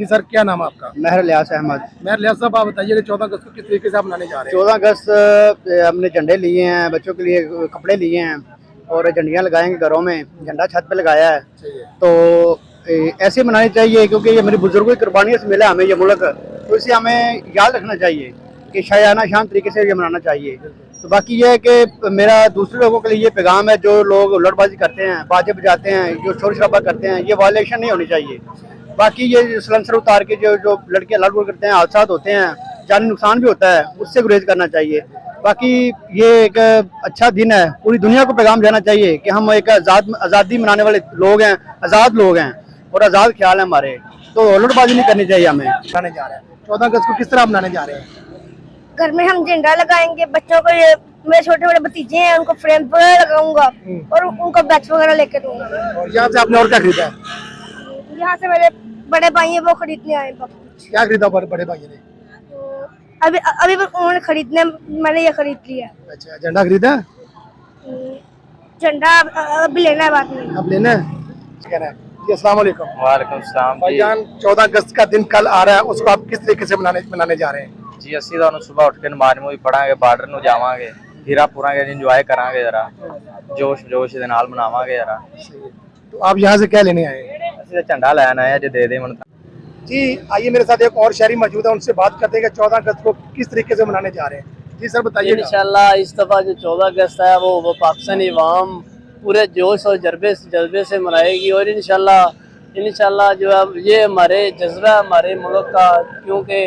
जी sir, क्या नाम है आपका? महर लियास अहमद। मैं लियास साहब, आप बताइए कि 14 अगस्त को किस तरीके से आप मनाने जा रहे हैं? 14 अगस्त हमने झंडे लिए हैं, बच्चों के लिए कपड़े लिए हैं और झंडियाँ लगाएंगे घरों में, झंडा छत पे लगाया है। तो ऐसे मनानी चाहिए क्योंकि ये मेरे बुजुर्गों की कुर्बानियों से मिला हमें ये मुल्क, तो इसे हमें याद रखना चाहिए कि शायाना शान तरीके से ये मनाना चाहिए। तो बाकी ये है कि मेरा दूसरे लोगों के लिए ये पैगाम है, जो लोग हुल्लड़बाजी करते हैं, बाजे बजाते हैं, जो शोर शराबा करते हैं, ये वायलेशन नहीं होनी चाहिए। बाकी ये सलेंसर उतार के जो लड़के लड़ करते हैं, हादसा होते हैं, जानी नुकसान भी होता है, उससे गुरेज करना चाहिए। बाकी ये एक अच्छा दिन है, पूरी दुनिया को पैगाम देना चाहिए कि हम एक आज़ादी मनाने वाले लोग हैं, आज़ाद लोग हैं और आज़ाद ख्याल है हमारे, तो हुल्लड़बाजी नहीं करनी चाहिए हमें। मनाने जा रहे हैं 14 अगस्त को, किस तरह मनाने जा रहे हैं? घर में हम झंडा लगाएंगे, बच्चों को मेरे छोटे बड़े भतीजे हैं उनको फ्रेम वगैरह लगाऊंगा और उनको बैच वगैरह लेके दूंगा। और यहाँ से आपने और क्या खरीदा है? यहाँ से मेरे बड़े भाई हैं, वो खरीदने आए हैं। क्या खरीदा बड़े भाई ने? अभी अभी उन्होंने खरीदने, मैंने ये खरीद लिया। अच्छा, झंडा खरीदा? झंडा अभी लेना है, बाद में। अब लेना है? कहना है जी। अस्सलाम वालेकुम। वालेकुम सलाम भाईजान, 14 अगस्त का दिन कल आ रहा है, उसको आप किस तरीके से मनाने जा रहे हैं? जी ਅਸੀਂ ਤੁਹਾਨੂੰ सुबह उठ के नमाज भी पढ़ांगे, ਬਾਰਡਰ ਨੂੰ ਜਾਵਾਂਗੇ, ਹੀਰਾ ਪੂਰਾਂਗੇ, ਇੰਜੋਏ ਕਰਾਂਗੇ, जरा जोश ਦੇ ਨਾਲ ਮਨਾਵਾਂਗੇ जरा। तो आप यहाँ से क्या लेने आए हैं? ਅਸੀਂ ਤਾਂ ਝੰਡਾ ਲੈਣ ਆਏ ਜੇ ਦੇ ਦੇ ਹੁਣ। जी आइए, मेरे साथ एक और शहरी मौजूद है, उनसे बात करते हैं कि 14 अगस्त को किस तरीके से मनाने जा रहे हैं। जी सर, बताइए। इंशाल्लाह इस दफ़ा जो 14 अगस्त है वो पाकिस्तानी अवाम पूरे जोश और जज्बे से मनाएगी और इंशाल्लाह जो है ये हमारे जज्बा हमारे मुल्क का, क्योंकि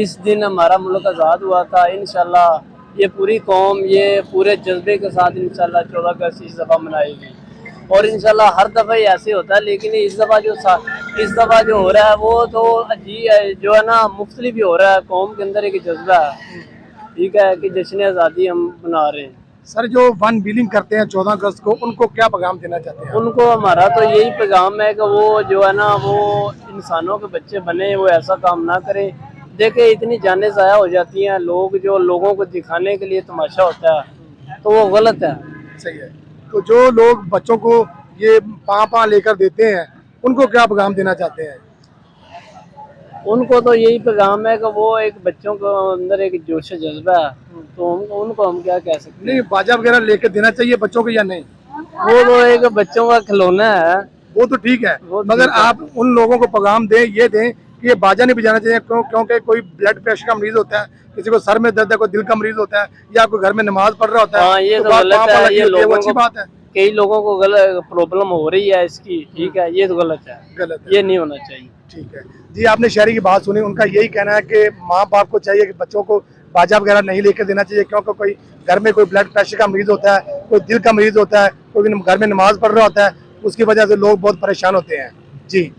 इस दिन हमारा मुल्क आज़ाद हुआ था। इंशाल्लाह ये पूरी कौम ये पूरे जज्बे के साथ इंशाल्लाह 14 अगस्त इस दफ़ा मनाएगी और इंशाल्लाह हर दफ़ा ही ऐसे होता है, लेकिन इस दफ़ा जो हो रहा है वो तो जो है ना मुख्तलिफ भी हो रहा है। कौम के अंदर एक जज्बा है, ठीक है, कि जश्न आज़ादी हम मना रहे हैं। सर, जो वन व्हीलिंग करते हैं 14 अगस्त को, उनको क्या पैगाम देना चाहते हैं? उनको हमारा तो यही पैगाम है कि वो जो है ना वो इंसानों के बच्चे बने, वो ऐसा काम ना करें। देखे इतनी जानें ज़ाया हो जाती हैं, लोगों को दिखाने के लिए तमाशा होता है, तो वो गलत है। सही है। तो जो लोग बच्चों को ये पाँ लेकर देते हैं, उनको क्या पैगाम देना चाहते हैं? उनको तो यही पैगाम है कि वो एक बच्चों को अंदर एक जोश जज्बा है, तो उनको हम क्या कह सकते हैं। नहीं, बाजा वगैरह लेकर देना चाहिए बच्चों को या नहीं? वो तो एक बच्चों का खिलौना है। वो तो ठीक है, मगर आप उन लोगों को पैगाम दें कि ये बाजा नहीं बजाना चाहिए, क्योंकि कोई ब्लड प्रेशर का मरीज होता है, किसी को सर में दर्द है, कोई दिल का मरीज होता है, या कोई घर में नमाज पढ़ रहा होता है। हाँ, ये तो गलत है, ये लोगों अच्छी बात है। कई लोगों को गलत प्रॉब्लम हो रही है इसकी, ठीक है, ये तो गलत है, ये नहीं होना चाहिए। ठीक है जी, आपने शहरी की बात सुनी, उनका यही कहना है कि माँ बाप को चाहिए कि बच्चों को बाजा वगैरह नहीं लेकर देना चाहिए, क्योंकि कोई घर में कोई ब्लड प्रेशर का मरीज होता है, कोई दिल का मरीज होता है, कोई घर में नमाज पढ़ रहा होता है, उसकी वजह से लोग बहुत परेशान होते हैं। जी।